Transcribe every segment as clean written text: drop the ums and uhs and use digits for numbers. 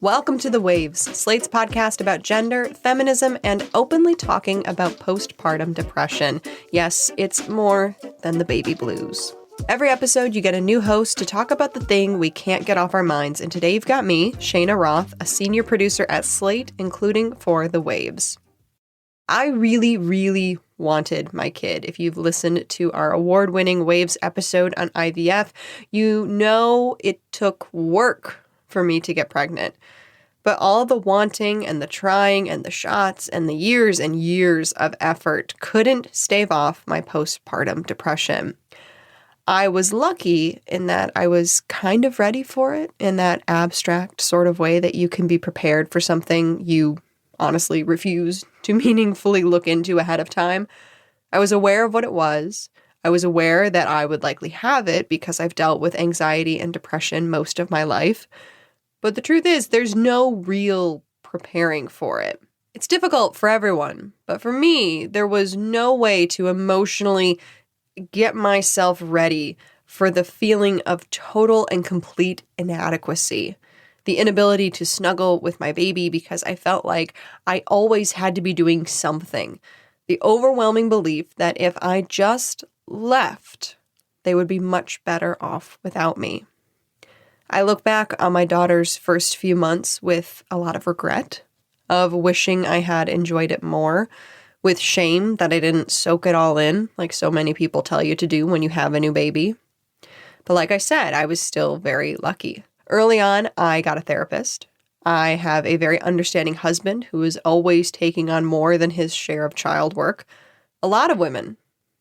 Welcome to The Waves, Slate's podcast about gender, feminism, and openly talking about postpartum depression. Yes, it's more than the baby blues. Every episode, you get a new host to talk about the thing we can't get off our minds, and today you've got me, Cheyna Roth, a senior producer at Slate, including for The Waves. I really wanted my kid. If you've listened to our award-winning Waves episode on IVF, you know it took work for me to get pregnant. But all the wanting and the trying and the shots and the years and years of effort couldn't stave off my postpartum depression. I was lucky in that I was kind of ready for it in that abstract sort of way that you can be prepared for something you honestly refuse to meaningfully look into ahead of time. I was aware of what it was. I was aware that I would likely have it because I've dealt with anxiety and depression most of my life. But the truth is, there's no real preparing for it. It's difficult for everyone, but for me, there was no way to emotionally get myself ready for the feeling of total and complete inadequacy. The inability to snuggle with my baby because I felt like I always had to be doing something. The overwhelming belief that if I just left, they would be much better off without me. I look back on my daughter's first few months with a lot of regret, of wishing I had enjoyed it more, with shame that I didn't soak it all in, like so many people tell you to do when you have a new baby. But like I said, I was still very lucky. Early on, I got a therapist. I have a very understanding husband who is always taking on more than his share of child work. A lot of women,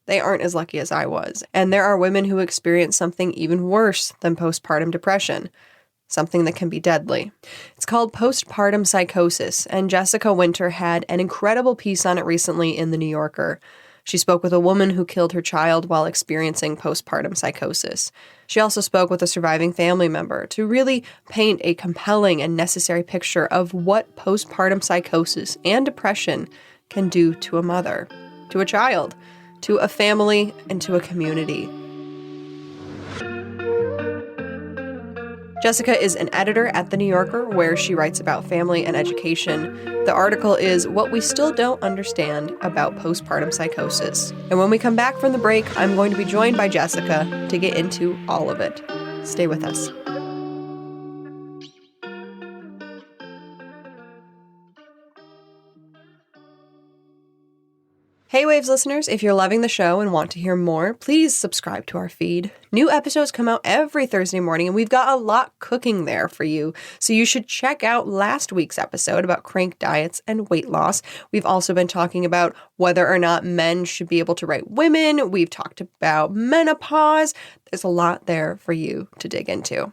they aren't as lucky as I was. And there are women who experience something even worse than postpartum depression, something that can be deadly. It's called Postpartum Psychosis, and Jessica Winter had an incredible piece on it recently in The New Yorker. She spoke with a woman who killed her child while experiencing postpartum psychosis. She also spoke with a surviving family member to really paint a compelling and necessary picture of what postpartum psychosis and depression can do to a mother, to a child, to a family, and to a community. Jessica is an editor at The New Yorker, where she writes about family and education. The article is What We Still Don't Understand About Postpartum Psychosis. And when we come back from the break, I'm going to be joined by Jessica to get into all of it. Stay with us. Hey Waves listeners, if you're loving the show and want to hear more, please subscribe to our feed. New episodes come out every Thursday morning, and we've got a lot cooking there for you. So you should check out last week's episode about crank diets and weight loss. We've also been talking about whether or not men should be able to write women. We've talked about menopause. There's a lot there for you to dig into.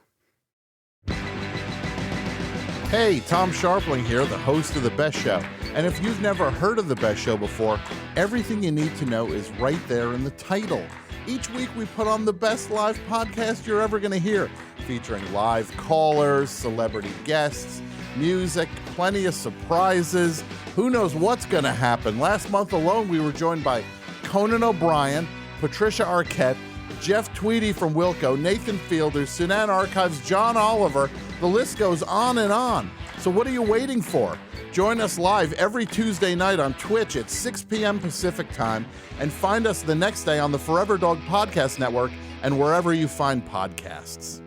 Hey, Tom Sharpling here, the host of The Best Show. And if you've never heard of The Best Show before, everything you need to know is right there in the title. Each week we put on the best live podcast you're ever going to hear, featuring live callers, celebrity guests, music, plenty of surprises. Who knows what's going to happen? Last month alone, we were joined by Conan O'Brien, Patricia Arquette, Jeff Tweedy from Wilco, Nathan Fielder, Sunan Archives, John Oliver. The list goes on and on. So what are you waiting for? Join us live every Tuesday night on Twitch at 6 p.m. Pacific time, and find us the next day on the Forever Dog Podcast Network and wherever you find podcasts.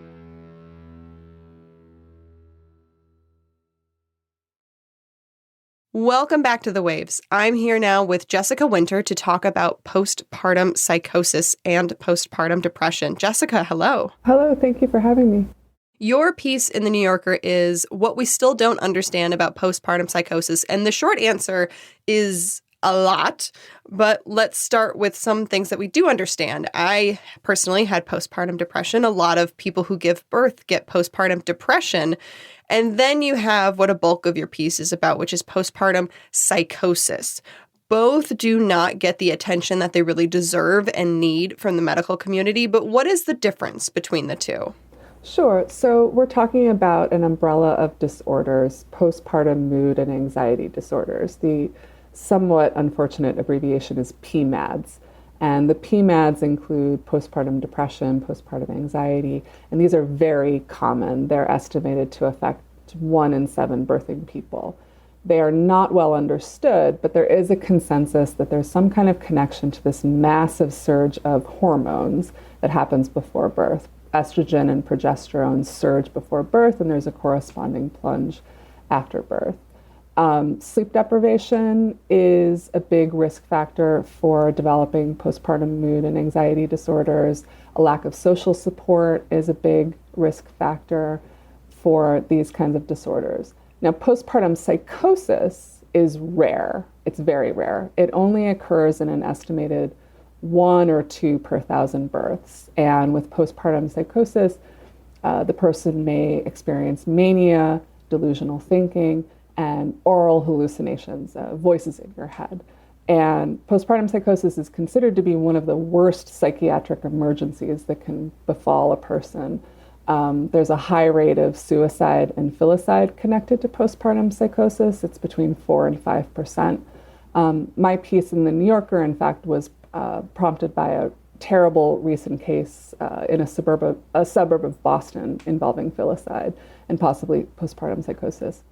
Welcome back to The Waves. I'm here now with Jessica Winter to talk about postpartum psychosis and postpartum depression. Jessica, hello. Hello, thank you for having me. Your piece in The New Yorker is What We Still Don't Understand About Postpartum Psychosis. And the short answer is a lot, but let's start with some things that we do understand. I personally had postpartum depression. A lot of people who give birth get postpartum depression. And then you have what a bulk of your piece is about, which is postpartum psychosis. Both do not get the attention that they really deserve and need from the medical community. But what is the difference between the two? Sure. So we're talking about an umbrella of disorders, postpartum mood and anxiety disorders. The somewhat unfortunate abbreviation is PMADS. And the PMADs include postpartum depression, postpartum anxiety, and these are very common. They're estimated to affect It's 1 in 7 birthing people. They are not well understood, but there is a consensus that there's some kind of connection to this massive surge of hormones that happens before birth. Estrogen and progesterone surge before birth, and there's a corresponding plunge after birth. Sleep deprivation is a big risk factor for developing postpartum mood and anxiety disorders. A lack of social support is a big risk factor for these kinds of disorders. Now, postpartum psychosis is rare. It's very rare. It only occurs in an estimated 1 or 2 per 1,000 births. And with postpartum psychosis, the person may experience mania, delusional thinking, and oral hallucinations, voices in your head. And postpartum psychosis is considered to be one of the worst psychiatric emergencies that can befall a person. There's a high rate of suicide and filicide connected to postpartum psychosis. It's between 4 and 5%. My piece in the New Yorker, in fact, was prompted by a terrible recent case in a suburb of Boston involving filicide and possibly postpartum psychosis.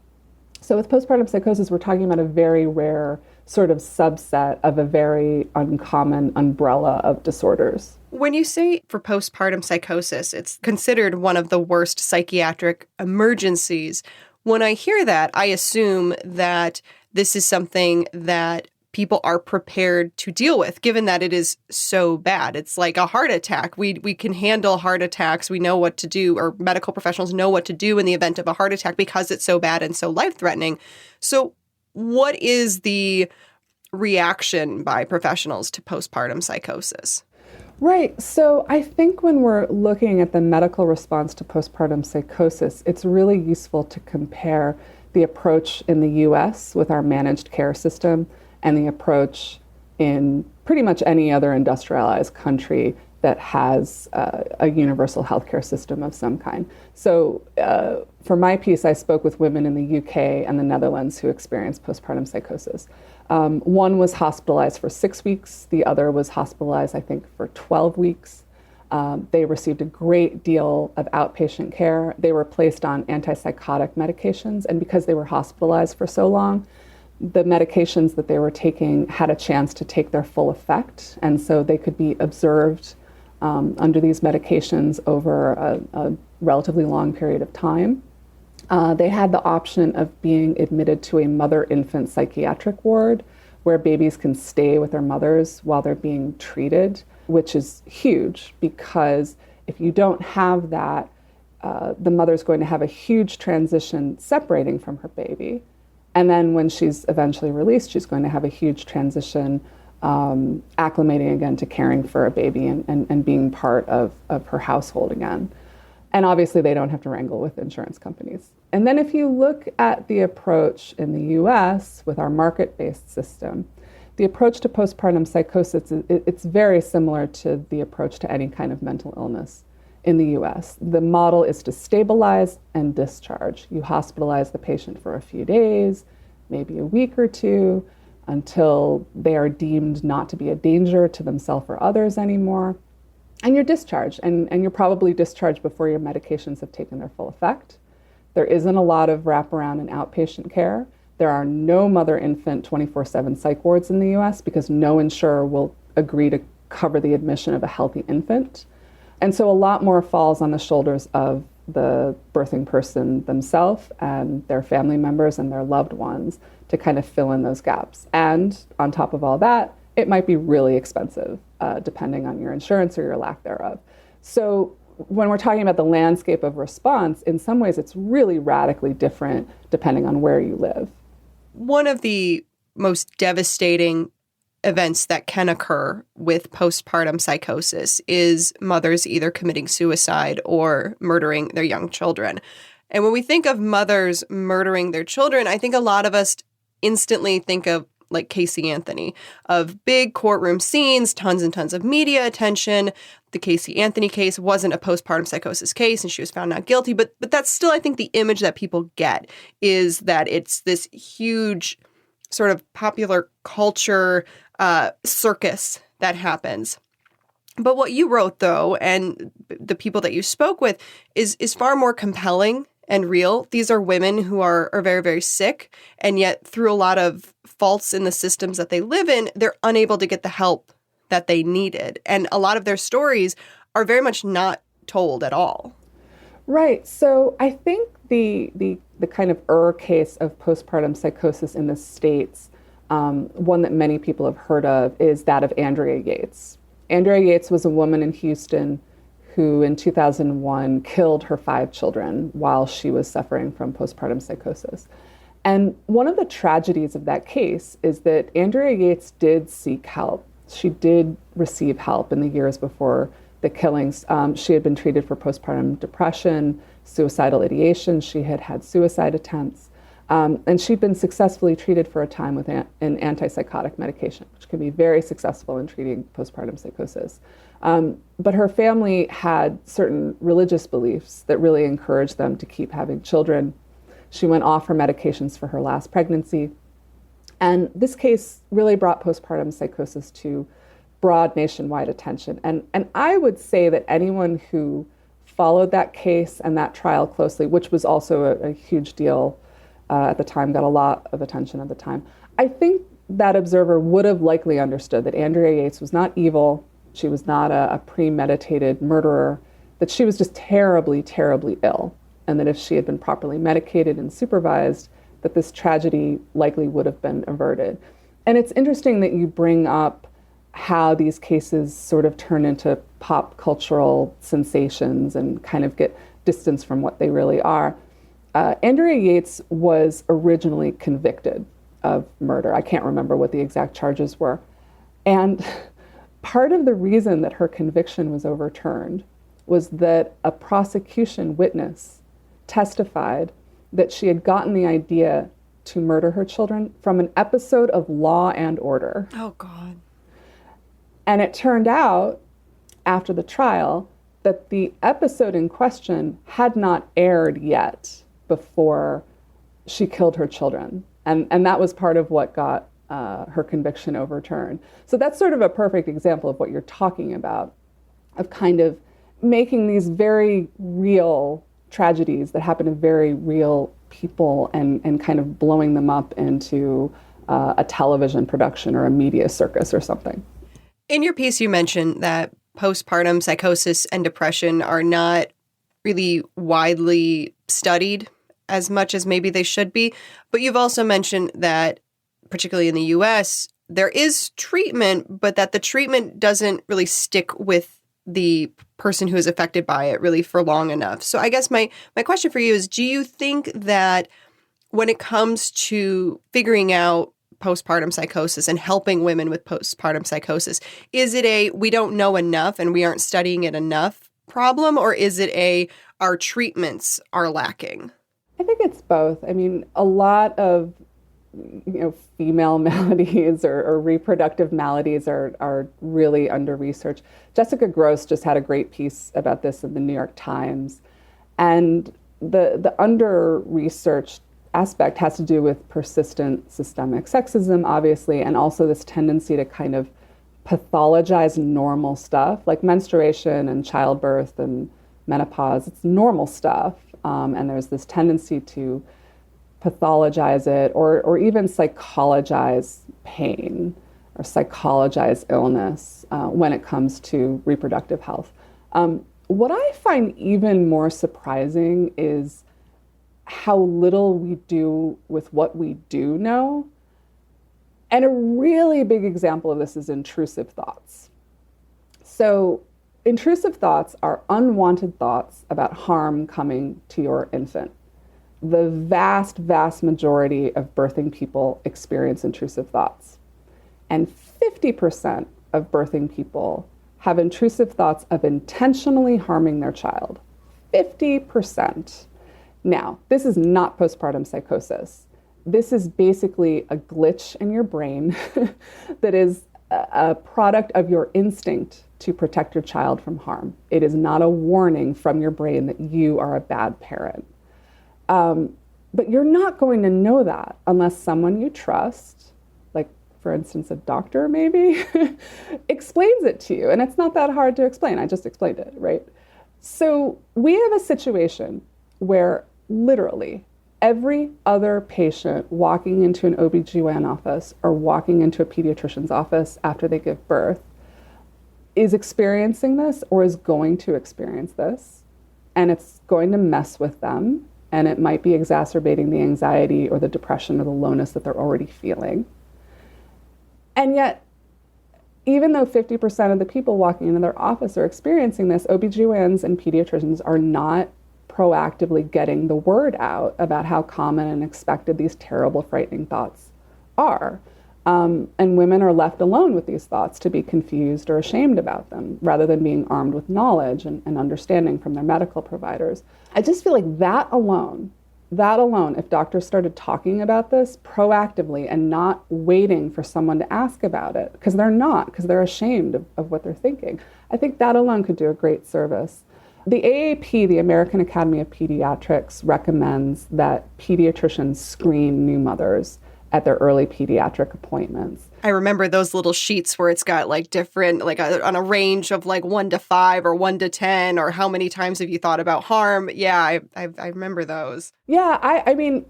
So with postpartum psychosis, we're talking about a very rare sort of subset of a very uncommon umbrella of disorders. When you say for postpartum psychosis, it's considered one of the worst psychiatric emergencies. When I hear that, I assume that this is something that people are prepared to deal with, given that it is so bad. It's like a heart attack. We can handle heart attacks. We know what to do, or medical professionals know what to do in the event of a heart attack because it's so bad and so life-threatening. So what is the reaction by professionals to postpartum psychosis? Right. So I think when we're looking at the medical response to postpartum psychosis, it's really useful to compare the approach in the US with our managed care system and the approach in pretty much any other industrialized country that has a universal healthcare system of some kind. So for my piece, I spoke with women in the UK and the Netherlands who experienced postpartum psychosis. One was hospitalized for 6 weeks. The other was hospitalized, I think, for 12 weeks. They received a great deal of outpatient care. They were placed on antipsychotic medications, and because they were hospitalized for so long, the medications that they were taking had a chance to take their full effect, and so they could be observed under these medications over a relatively long period of time. They had the option of being admitted to a mother-infant psychiatric ward where babies can stay with their mothers while they're being treated, which is huge because if you don't have that, the mother's going to have a huge transition separating from her baby. And then when she's eventually released, she's going to have a huge transition acclimating again to caring for a baby and being part of her household again. And obviously they don't have to wrangle with insurance companies. And then if you look at the approach in the US with our market-based system, the approach to postpartum psychosis, it's very similar to the approach to any kind of mental illness in the US. The model is to stabilize and discharge. You hospitalize the patient for a few days, maybe a week or two, until they are deemed not to be a danger to themselves or others anymore. And you're discharged, and you're probably discharged before your medications have taken their full effect. There isn't a lot of wraparound and outpatient care. There are no mother-infant 24/7 psych wards in the US because no insurer will agree to cover the admission of a healthy infant. And so a lot more falls on the shoulders of the birthing person themselves and their family members and their loved ones to kind of fill in those gaps. And on top of all that, it might be really expensive, depending on your insurance or your lack thereof. So when we're talking about the landscape of response, in some ways it's really radically different depending on where you live. One of the most devastating events that can occur with postpartum psychosis is mothers either committing suicide or murdering their young children. And when we think of mothers murdering their children, I think a lot of us instantly think of like Casey Anthony, of big courtroom scenes, tons and tons of media attention. The Casey Anthony case wasn't a postpartum psychosis case and she was found not guilty, but that's still, I think, the image that people get is that it's this huge sort of popular culture circus that happens. But what you wrote, though, and the people that you spoke with is far more compelling and real. These are women who are very, very sick, and yet through a lot of faults in the systems that they live in, they're unable to get the help that they needed. And a lot of their stories are very much not told at all. Right. So I think the kind of case of postpartum psychosis in the States, one that many people have heard of, is that of Andrea Yates. Andrea Yates was a woman in Houston who in 2001 killed her 5 children while she was suffering from postpartum psychosis. And one of the tragedies of that case is that Andrea Yates did seek help. She did receive help in the years before the killings. She had been treated for postpartum depression, suicidal ideation. She had had suicide attempts. And she'd been successfully treated for a time with an antipsychotic medication, which can be very successful in treating postpartum psychosis. But her family had certain religious beliefs that really encouraged them to keep having children. She went off her medications for her last pregnancy. And this case really brought postpartum psychosis to broad nationwide attention. And I would say that anyone who followed that case and that trial closely, which was also a huge deal at the time, got a lot of attention at the time, I think that observer would have likely understood that Andrea Yates was not evil. She was not a premeditated murderer, that she was just terribly, terribly ill. And that if she had been properly medicated and supervised, that this tragedy likely would have been averted. And it's interesting that you bring up how these cases sort of turn into pop cultural sensations and kind of get distance from what they really are. Andrea Yates was originally convicted of murder. I can't remember what the exact charges were. And part of the reason that her conviction was overturned was that a prosecution witness testified that she had gotten the idea to murder her children from an episode of Law and Order. Oh, God. And it turned out, after the trial, that the episode in question had not aired yet before she killed her children. And that was part of what got her conviction overturned. So that's sort of a perfect example of what you're talking about, of kind of making these very real tragedies that happen to very real people and kind of blowing them up into a television production or a media circus or something. In your piece, you mentioned that postpartum psychosis and depression are not really widely studied as much as maybe they should be. But you've also mentioned that, particularly in the US, there is treatment, but that the treatment doesn't really stick with the person who is affected by it really for long enough. So I guess my question for you is, do you think that when it comes to figuring out postpartum psychosis and helping women with postpartum psychosis, is it a we don't know enough and we aren't studying it enough problem, or is it a our treatments are lacking? I think it's both. I mean, a lot of female maladies or reproductive maladies are really under research. Jessica Grose just had a great piece about this in the New York Times. And the under researched aspect has to do with persistent systemic sexism, obviously, and also this tendency to kind of pathologize normal stuff like menstruation and childbirth and menopause. It's normal stuff. And there's this tendency to pathologize it or even psychologize pain or psychologize illness when it comes to reproductive health. What I find even more surprising is how little we do with what we do know. And a really big example of this is intrusive thoughts. So intrusive thoughts are unwanted thoughts about harm coming to your infant. The vast, vast majority of birthing people experience intrusive thoughts. And 50% of birthing people have intrusive thoughts of intentionally harming their child. 50%. Now, this is not postpartum psychosis. This is basically a glitch in your brain that is a product of your instinct to protect your child from harm. It is not a warning from your brain that you are a bad parent. But you're not going to know that unless someone you trust, like, for instance, a doctor maybe, explains it to you. And it's not that hard to explain. I just explained it, right? So we have a situation where literally every other patient walking into an OBGYN office or walking into a pediatrician's office after they give birth is experiencing this or is going to experience this, and it's going to mess with them, and it might be exacerbating the anxiety or the depression or the lowness that they're already feeling. And yet, even though 50% of the people walking into their office are experiencing this, OBGYNs and pediatricians are not proactively getting the word out about how common and expected these terrible, frightening thoughts are. And women are left alone with these thoughts to be confused or ashamed about them, rather than being armed with knowledge and understanding from their medical providers. I just feel like that alone, if doctors started talking about this proactively and not waiting for someone to ask about it, because they're ashamed of what they're thinking, I think that alone could do a great service. The AAP, the American Academy of Pediatrics, recommends that pediatricians screen new mothers at their early pediatric appointments. I remember those little sheets where it's got like different, like on a range of like 1 to 5 or 1 to 10, or how many times have you thought about harm? Yeah, I remember those. Yeah, I mean,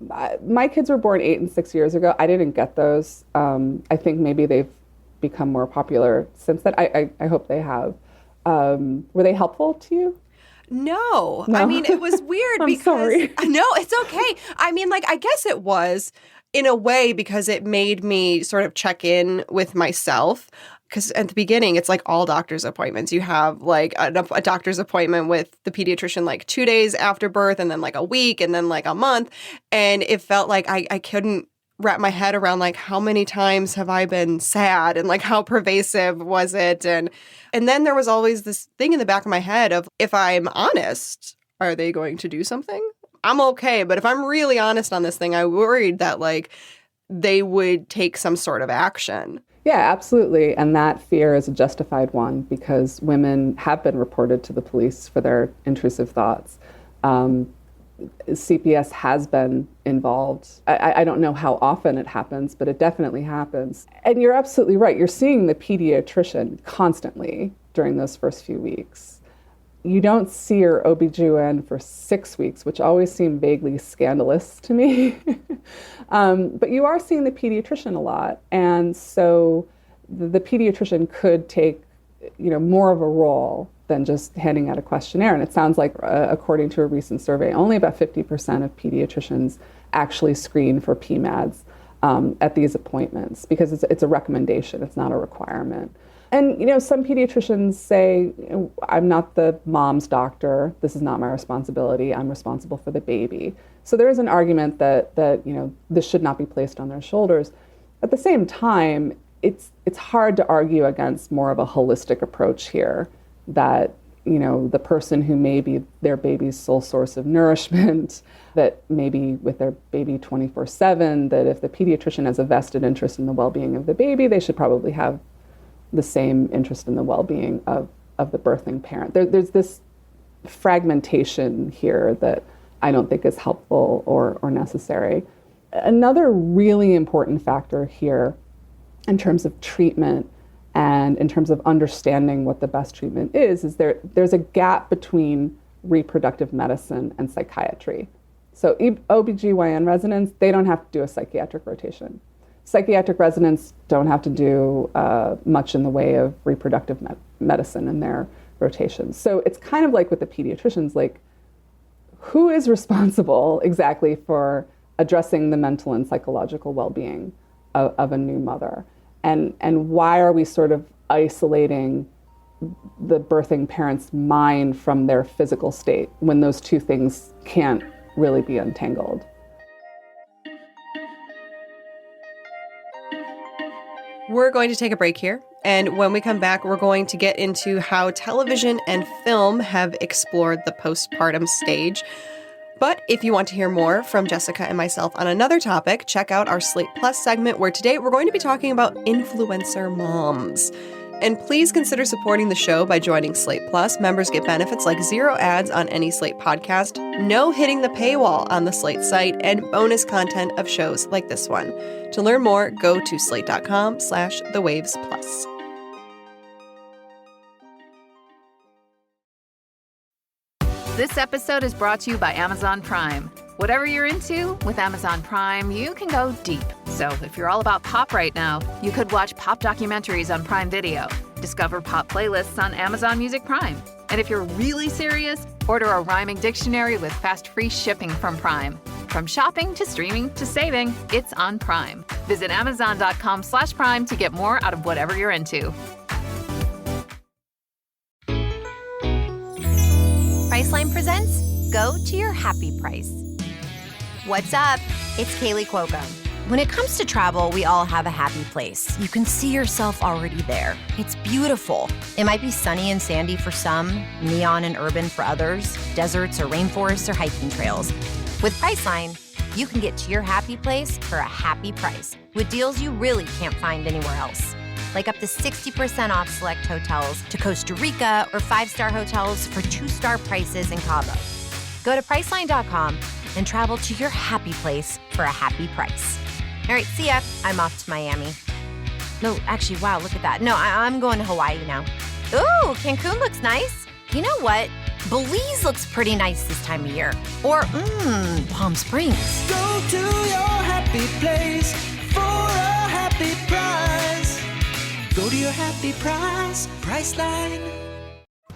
my kids were born 8 and 6 years ago. I didn't get those. I think maybe they've become more popular since then. I hope they have. Were they helpful to you? No. I mean, it was weird because... Sorry. No, it's okay. I mean, like, I guess it was in a way because it made me sort of check in with myself. Because at the beginning, it's like all doctor's appointments. You have like a doctor's appointment with the pediatrician like 2 days after birth, and then like a week, and then like a month. And it felt like I couldn't wrap my head around like how many times have I been sad, and like how pervasive was it. And then there was always this thing in the back of my head of, if I'm honest, are they going to do something? I'm okay. But if I'm really honest on this thing, I worried that like they would take some sort of action. Yeah, absolutely. And that fear is a justified one, because women have been reported to the police for their intrusive thoughts. CPS has been involved. I don't know how often it happens, but it definitely happens. And you're absolutely right. You're seeing the pediatrician constantly during those first few weeks. You don't see your OBGYN for 6 weeks, which always seemed vaguely scandalous to me. But you are seeing the pediatrician a lot. And so the pediatrician could take, more of a role than just handing out a questionnaire. And it sounds like, according to a recent survey, only about 50% of pediatricians actually screen for PMADs at these appointments, because it's a recommendation, it's not a requirement. And, some pediatricians say, I'm not the mom's doctor. This is not my responsibility. I'm responsible for the baby. So there is an argument that this should not be placed on their shoulders. At the same time, it's hard to argue against more of a holistic approach here, that, the person who may be their baby's sole source of nourishment, that may be with their baby 24/7, that if the pediatrician has a vested interest in the well-being of the baby, they should probably have the same interest in the well-being of the birthing parent. There's this fragmentation here that I don't think is helpful or necessary. Another really important factor here in terms of treatment and in terms of understanding what the best treatment is there's a gap between reproductive medicine and psychiatry. So OBGYN residents, they don't have to do a psychiatric rotation. Psychiatric residents don't have to do much in the way of reproductive medicine in their rotations. So it's kind of like with the pediatricians, like, who is responsible exactly for addressing the mental and psychological well-being of a new mother? And why are we sort of isolating the birthing parent's mind from their physical state when those two things can't really be untangled? We're going to take a break here, and when we come back, we're going to get into how television and film have explored the postpartum stage. But if you want to hear more from Jessica and myself on another topic, check out our Slate Plus segment, where today we're going to be talking about influencer moms. And please consider supporting the show by joining Slate Plus. Members get benefits like 0 ads on any Slate podcast, no hitting the paywall on the Slate site, and bonus content of shows like this one. To learn more, go to slate.com/thewavesplus. This episode is brought to you by Amazon Prime. Whatever you're into, with Amazon Prime, you can go deep. So if you're all about pop right now, you could watch pop documentaries on Prime Video, discover pop playlists on Amazon Music Prime. And if you're really serious, order a rhyming dictionary with fast free shipping from Prime. From shopping to streaming to saving, it's on Prime. Visit Amazon.com/Prime to get more out of whatever you're into. Priceline presents Go to Your Happy Price. What's up? It's Kaylee Cuoco. When it comes to travel, we all have a happy place. You can see yourself already there. It's beautiful. It might be sunny and sandy for some, neon and urban for others, deserts or rainforests or hiking trails. With Priceline, you can get to your happy place for a happy price with deals you really can't find anywhere else. Like up to 60% off select hotels to Costa Rica or 5-star hotels for 2-star prices in Cabo. Go to Priceline.com and travel to your happy place for a happy price. All right, see ya. I'm off to Miami. No, actually, wow, look at that. No, I'm going to Hawaii now. Ooh, Cancun looks nice. You know what? Belize looks pretty nice this time of year. Or, Palm Springs. Go to your happy place for a happy price. Go to your happy price, Priceline.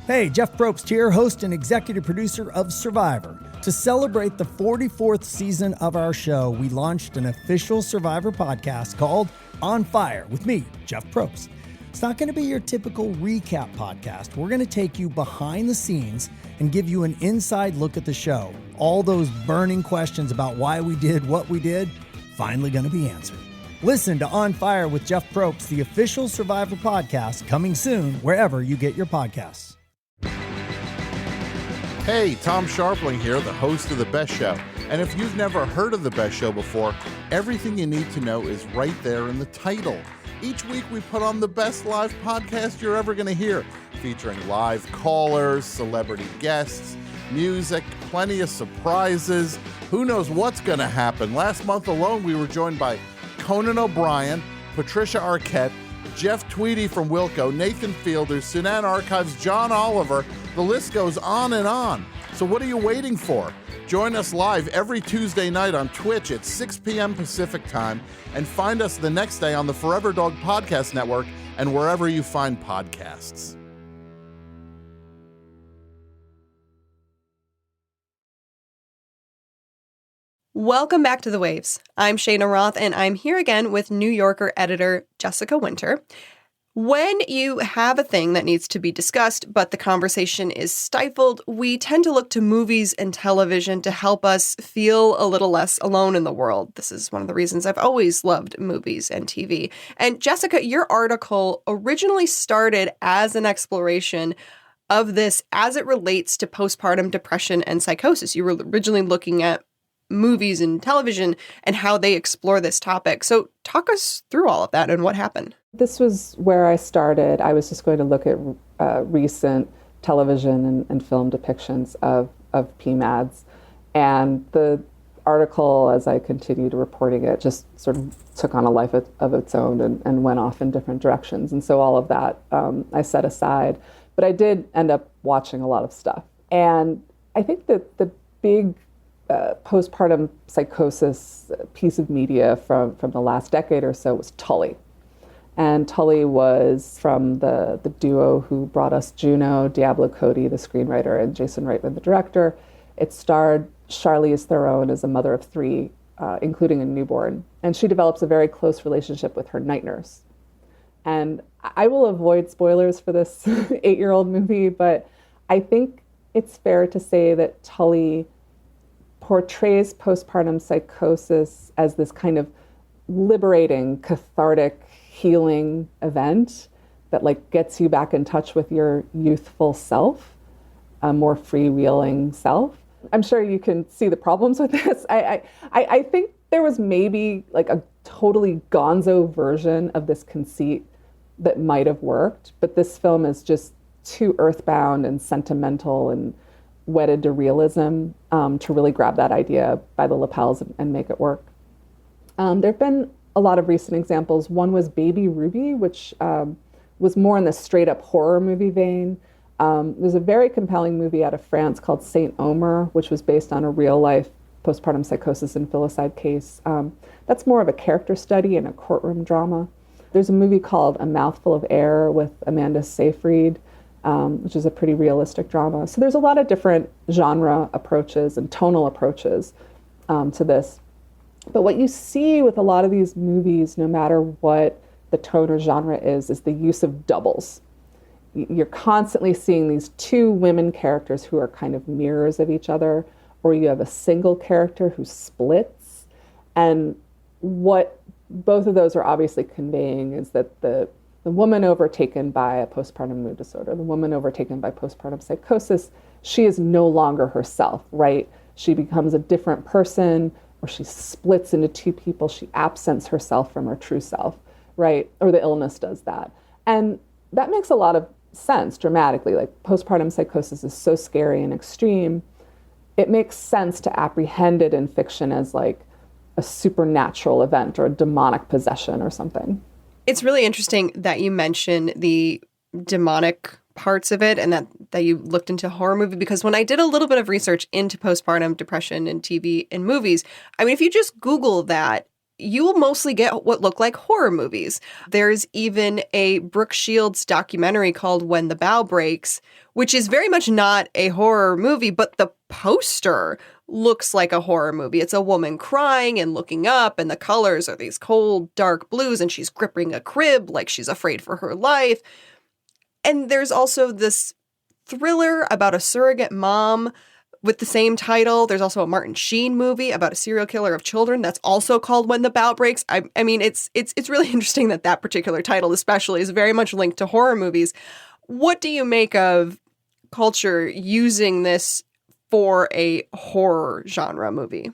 Hey, Jeff Probst here, host and executive producer of Survivor. To celebrate the 44th season of our show, we launched an official Survivor podcast called On Fire with me, Jeff Probst. It's not going to be your typical recap podcast. We're going to take you behind the scenes and give you an inside look at the show. All those burning questions about why we did what we did, finally going to be answered. Listen to On Fire with Jeff Probst, the official Survivor podcast, coming soon wherever you get your podcasts. Hey, Tom Sharpling here, the host of The Best Show. And if you've never heard of The Best Show before, everything you need to know is right there in the title. Each week we put on the best live podcast you're ever going to hear, featuring live callers, celebrity guests, music, plenty of surprises. Who knows what's going to happen? Last month alone, we were joined by Conan O'Brien, Patricia Arquette, Jeff Tweedy from Wilco, Nathan Fielder, Sunan Archives, John Oliver. The list goes on and on. So what are you waiting for? Join us live every Tuesday night on Twitch at 6 p.m. Pacific time, and find us the next day on the Forever Dog Podcast Network and wherever you find podcasts. Welcome back to The Waves. I'm Cheyna Roth, and I'm here again with New Yorker editor Jessica Winter. When you have a thing that needs to be discussed, but the conversation is stifled, we tend to look to movies and television to help us feel a little less alone in the world. This is one of the reasons I've always loved movies and TV. And Jessica, your article originally started as an exploration of this as it relates to postpartum depression and psychosis. You were originally looking at movies and television and how they explore this topic. So talk us through all of that and what happened. This was where I started. I was just going to look at recent television and film depictions of PMADs. And the article, as I continued reporting it, just sort of took on a life of its own and went off in different directions. And so all of that I set aside. But I did end up watching a lot of stuff. And I think that the big postpartum psychosis piece of media from the last decade or so was Tully. And Tully was from the duo who brought us Juno, Diablo Cody, the screenwriter, and Jason Reitman, the director. It starred Charlize Theron as a mother of 3, including a newborn. And she develops a very close relationship with her night nurse. And I will avoid spoilers for this 8-year-old movie, but I think it's fair to say that Tully portrays postpartum psychosis as this kind of liberating, cathartic, healing event that gets you back in touch with your youthful self, a more freewheeling self. I'm sure you can see the problems with this. I think there was maybe a totally gonzo version of this conceit that might have worked, but this film is just too earthbound and sentimental and wedded to realism to really grab that idea by the lapels and make it work. There have been a lot of recent examples. One was Baby Ruby, which was more in the straight up horror movie vein. There's a very compelling movie out of France called Saint Omer, which was based on a real life Postpartum Psychosis and Filicide case. That's more of a character study and a courtroom drama. There's a movie called A Mouthful of Air with Amanda Seyfried, which is a pretty realistic drama. So there's a lot of different genre approaches and tonal approaches to this. But what you see with a lot of these movies, no matter what the tone or genre is the use of doubles. You're constantly seeing these two women characters who are kind of mirrors of each other, or you have a single character who splits. And what both of those are obviously conveying is that the woman overtaken by a postpartum mood disorder, the woman overtaken by postpartum psychosis, she is no longer herself, right? She becomes a different person, or she splits into two people. She absents herself from her true self, right? Or the illness does that. And that makes a lot of sense dramatically. Like, postpartum psychosis is so scary and extreme. It makes sense to apprehend it in fiction as like a supernatural event or a demonic possession or something. It's really interesting that you mention the demonic parts of it and that you looked into horror movie, because when I did a little bit of research into postpartum depression in TV and movies, I mean, if you just Google that, you will mostly get what look like horror movies. There's even a Brooke Shields documentary called When the Bough Breaks, which is very much not a horror movie, but the poster looks like a horror movie. It's a woman crying and looking up, and the colors are these cold, dark blues, and she's gripping a crib like she's afraid for her life. And there's also this thriller about a surrogate mom with the same title. There's also a Martin Sheen movie about a serial killer of children that's also called When the Bough Breaks. I mean, it's really interesting that particular title especially is very much linked to horror movies. What do you make of culture using this for a horror genre movie?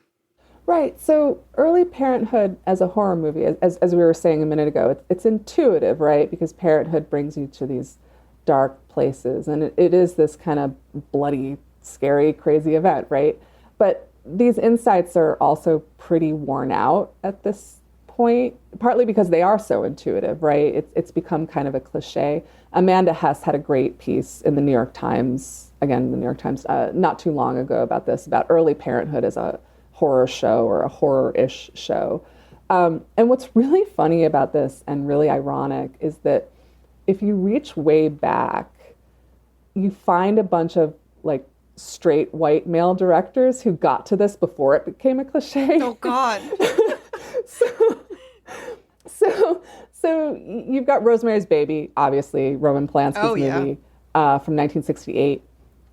Right. So Early Parenthood as a horror movie, as we were saying a minute ago, it's intuitive, right? Because parenthood brings you to these dark places. And it is this kind of bloody, scary, crazy event, right? But these insights are also pretty worn out at this point, partly because they are so intuitive, right? It's become kind of a cliche. Amanda Hess had a great piece in the New York Times, not too long ago about this, about Early Parenthood as a horror show or a horror-ish show. And what's really funny about this and really ironic is that if you reach way back, you find a bunch of like straight white male directors who got to this before it became a cliche. Oh, God. So you've got Rosemary's Baby, obviously, Roman Polanski's movie from 1968.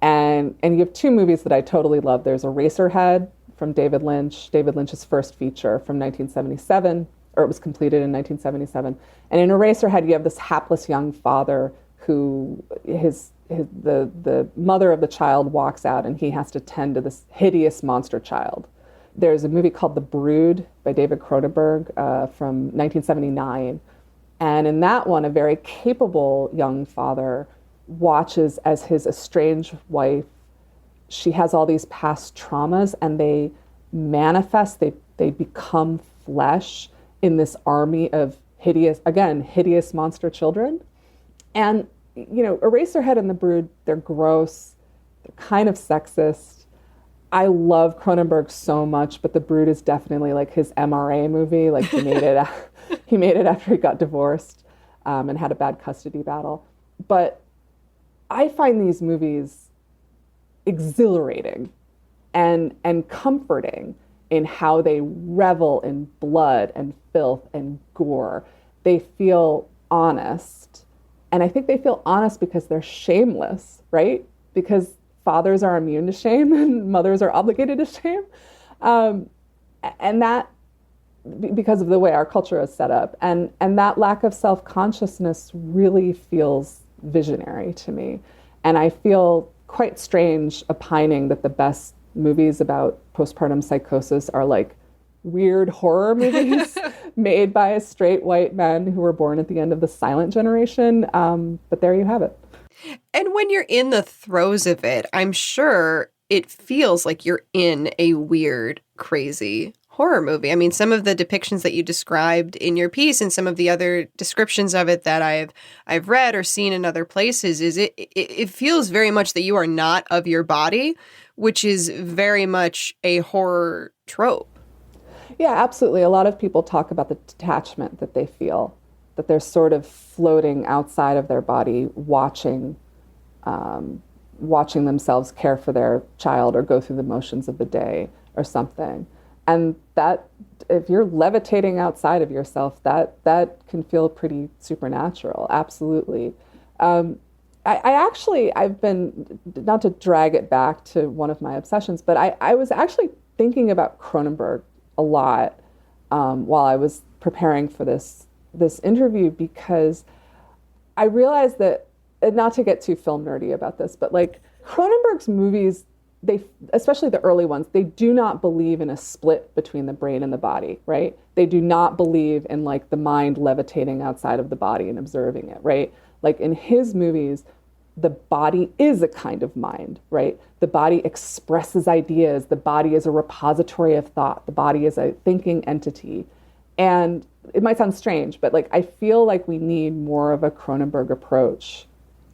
And you have two movies that I totally love. There's Eraserhead from David Lynch's first feature from 1977, or it was completed in 1977. And in Eraserhead, you have this hapless young father who the mother of the child walks out and he has to tend to this hideous monster child. There's a movie called The Brood by David Cronenberg from 1979. And in that one, a very capable young father watches as his estranged wife, she has all these past traumas and they manifest, they become flesh in this army of hideous monster children. And, you know, Eraserhead and The Brood, they're gross, they're kind of sexist. I love Cronenberg so much, but The Brood is definitely like his MRA movie. Like he made it after he got divorced and had a bad custody battle. But I find these movies exhilarating and comforting in how they revel in blood and filth and gore. They feel honest. And I think they feel honest because they're shameless, right? Because fathers are immune to shame and mothers are obligated to shame. And that, because of the way our culture is set up. And that lack of self-consciousness really feels visionary to me. And I feel quite strange opining that the best movies about postpartum psychosis are like weird horror movies made by straight white men who were born at the end of the silent generation. But there you have it. And when you're in the throes of it, I'm sure it feels like you're in a weird, crazy horror movie. I mean, some of the depictions that you described in your piece and some of the other descriptions of it that I've read or seen in other places is it feels very much that you are not of your body, which is very much a horror trope. Yeah, absolutely. A lot of people talk about the detachment that they feel, that they're sort of floating outside of their body, watching themselves care for their child or go through the motions of the day or something. And that, if you're levitating outside of yourself, that can feel pretty supernatural. Absolutely. I've been, not to drag it back to one of my obsessions, but I was actually thinking about Cronenberg a lot while I was preparing for this interview, because I realized that, and not to get too film nerdy about this, but like Cronenberg's movies, they, especially the early ones, they do not believe in a split between the brain and the body, right? They do not believe in like the mind levitating outside of the body and observing it, right? Like in his movies, the body is a kind of mind, right? The body expresses ideas. The body is a repository of thought. The body is a thinking entity. And it might sound strange, but like I feel like we need more of a Cronenberg approach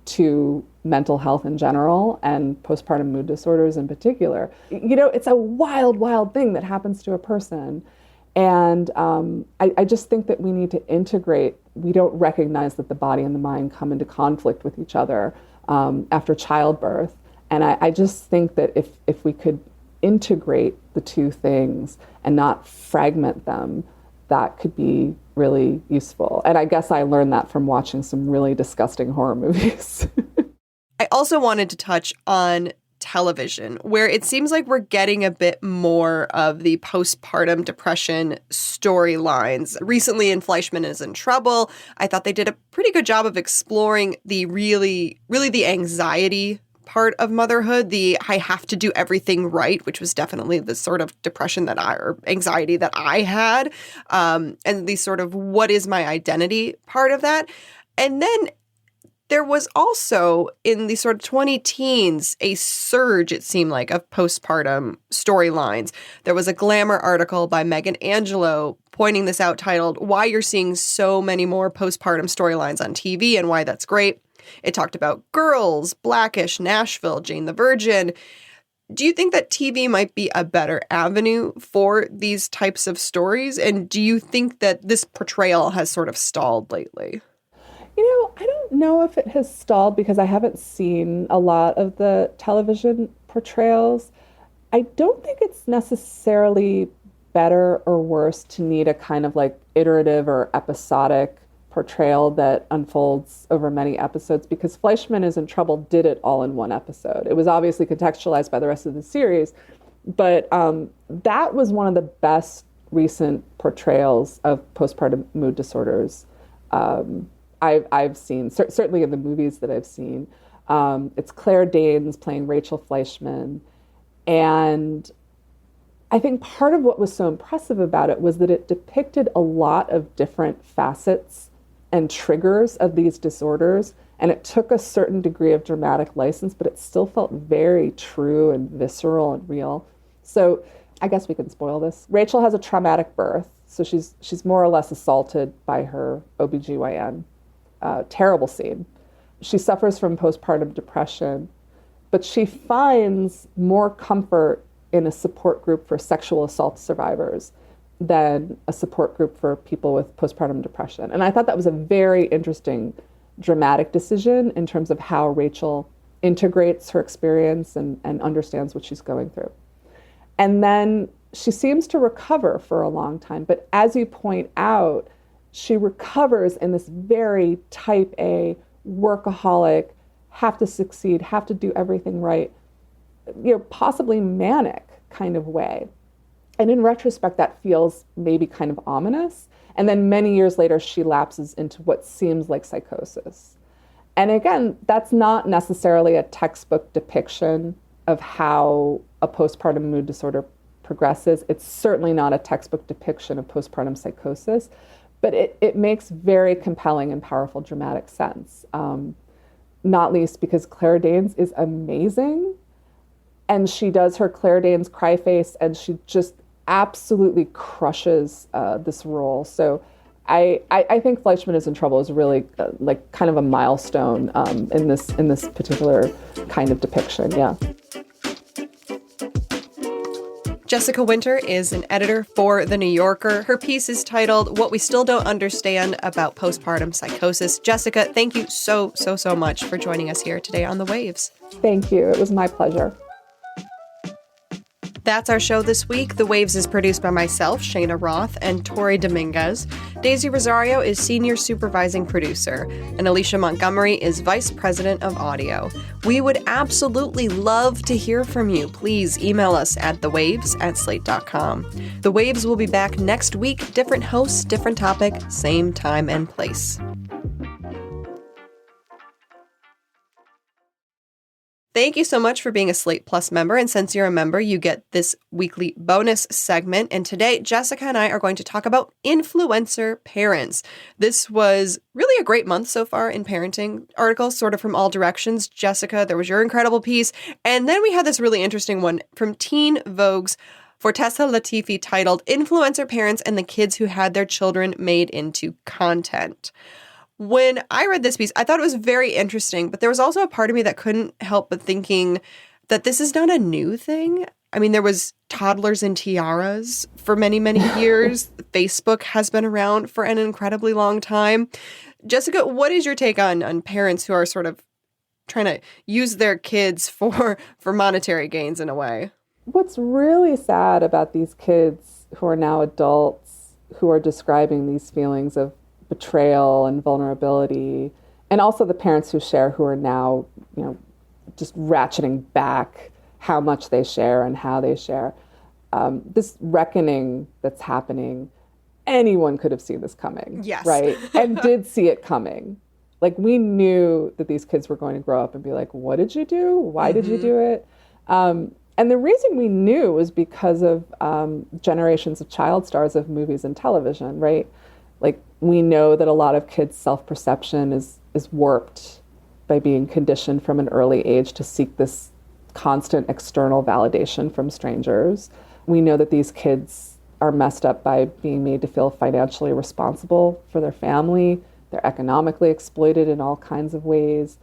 to mental health in general and postpartum mood disorders in particular. You know, it's a wild, wild thing that happens to a person. And I just think that we need to integrate. We don't recognize that the body and the mind come into conflict with each other after childbirth. And I just think that if we could integrate the two things and not fragment them, that could be really useful. And I guess I learned that from watching some really disgusting horror movies. I also wanted to touch on television, where it seems like we're getting a bit more of the postpartum depression storylines. Recently in Fleischman is in Trouble, I thought they did a pretty good job of exploring the really the anxiety part of motherhood, the I have to do everything right, which was definitely the sort of depression or anxiety that I had, and the sort of what is my identity part of that. And then there was also, in the sort of 20 teens, a surge, it seemed like, of postpartum storylines. There was a Glamour article by Megan Angelo pointing this out, titled, "Why You're Seeing So Many More Postpartum Storylines on TV and Why That's Great." It talked about Girls, Blackish, Nashville, Jane the Virgin. Do you think that TV might be a better avenue for these types of stories? And do you think that this portrayal has sort of stalled lately? You know, I don't know if it has stalled because I haven't seen a lot of the television portrayals. I don't think it's necessarily better or worse to need a kind of like iterative or episodic portrayal that unfolds over many episodes, because Fleischman is in Trouble did it all in one episode. It was obviously contextualized by the rest of the series, but that was one of the best recent portrayals of postpartum mood disorders I've seen, certainly in the movies that I've seen. It's Claire Danes playing Rachel Fleischman. And I think part of what was so impressive about it was that it depicted a lot of different facets and triggers of these disorders. And it took a certain degree of dramatic license, but it still felt very true and visceral and real. So I guess we can spoil this. Rachel has a traumatic birth. So she's more or less assaulted by her OBGYN. Terrible scene. She suffers from postpartum depression, but she finds more comfort in a support group for sexual assault survivors than a support group for people with postpartum depression. And I thought that was a very interesting dramatic decision in terms of how Rachel integrates her experience and understands what she's going through. And then she seems to recover for a long time. But as you point out, she recovers in this very type A, workaholic, have to succeed, have to do everything right, possibly manic kind of way. And in retrospect, that feels maybe kind of ominous. And then many years later, she lapses into what seems like psychosis. And again, that's not necessarily a textbook depiction of how a postpartum mood disorder progresses. It's certainly not a textbook depiction of postpartum psychosis, but it makes very compelling and powerful dramatic sense. Not least because Claire Danes is amazing. And she does her Claire Danes cry face, and she just absolutely crushes this role. So I think Fleischman is in Trouble is really like kind of a milestone in this particular kind of depiction. Yeah. Jessica Winter is an editor for The New Yorker. Her piece is titled What We Still Don't Understand About Postpartum Psychosis. Jessica, thank you so much for joining us here today on The Waves. Thank you. It was my pleasure. That's our show this week. The Waves is produced by myself, Cheyna Roth, and Tori Dominguez. Daisy Rosario is senior supervising producer, and Alicia Montgomery is vice president of audio. We would absolutely love to hear from you. Please email us at thewaves@slate.com. The Waves will be back next week. Different hosts, different topic, same time and place. Thank you so much for being a Slate Plus member. And since you're a member, you get this weekly bonus segment. And today, Jessica and I are going to talk about influencer parents. This was really a great month so far in parenting articles, sort of from all directions. Jessica, there was your incredible piece. And then we had this really interesting one from Teen Vogue's Fortessa Latifi titled Influencer Parents and the Kids Who Had Their Children Made into Content. When I read this piece, I thought it was very interesting, but there was also a part of me that couldn't help but thinking that this is not a new thing. I mean, there was toddlers and tiaras for many, many years. Facebook has been around for an incredibly long time. Jessica, what is your take on parents who are sort of trying to use their kids for monetary gains in a way? What's really sad about these kids who are now adults who are describing these feelings of betrayal and vulnerability, and also the parents who share who are now, just ratcheting back how much they share and how they share. This reckoning that's happening, anyone could have seen this coming. Yes. Right? And did see it coming. Like, we knew that these kids were going to grow up and be like, what did you do? Why did you do it? And the reason we knew was because of generations of child stars of movies and television, right? Like, we know that a lot of kids' self-perception is warped by being conditioned from an early age to seek this constant external validation from strangers. We know that these kids are messed up by being made to feel financially responsible for their family. They're economically exploited in all kinds of ways.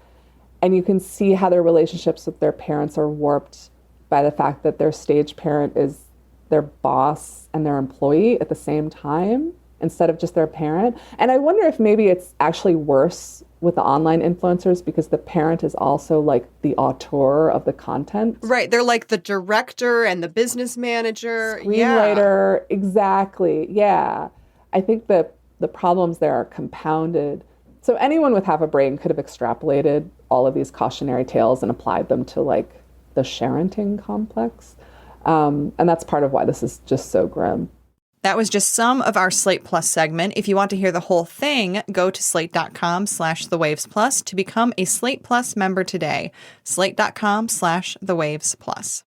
And you can see how their relationships with their parents are warped by the fact that their stage parent is their boss and their employee at the same time, instead of just their parent. And I wonder if maybe it's actually worse with the online influencers because the parent is also like the auteur of the content. Right. They're like the director and the business manager. Screenwriter. Yeah. Exactly. Yeah. I think that the problems there are compounded. So anyone with half a brain could have extrapolated all of these cautionary tales and applied them to like the sharenting complex. And that's part of why this is just so grim. That was just some of our Slate Plus segment. If you want to hear the whole thing, go to slate.com/thewavesplus to become a Slate Plus member today. Slate.com/thewavesplus.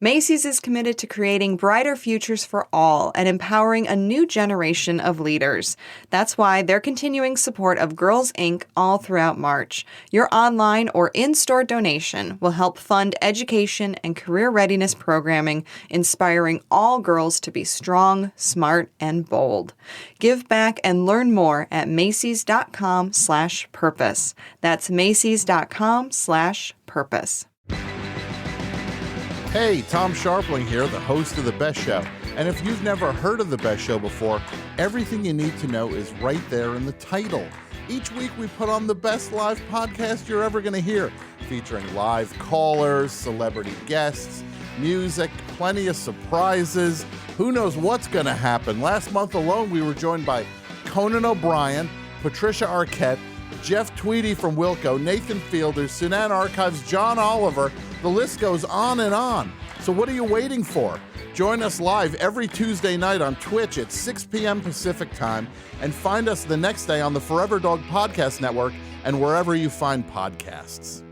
Macy's is committed to creating brighter futures for all and empowering a new generation of leaders. That's why they're continuing support of Girls Inc. all throughout March. Your online or in-store donation will help fund education and career readiness programming, inspiring all girls to be strong, smart, and bold. Give back and learn more at Macys.com/purpose. That's Macys.com/purpose. Hey, Tom Sharpling here, the host of The Best Show. And if you've never heard of The Best Show before, everything you need to know is right there in the title. Each week we put on the best live podcast you're ever going to hear, featuring live callers, celebrity guests, music, plenty of surprises. Who knows what's going to happen? Last month alone, we were joined by Conan O'Brien, Patricia Arquette, Jeff Tweedy from Wilco, Nathan Fielder, Sunan Archives, John Oliver. The list goes on and on. So what are you waiting for? Join us live every Tuesday night on Twitch at 6 p.m. Pacific time, and find us the next day on the Forever Dog Podcast Network and wherever you find podcasts.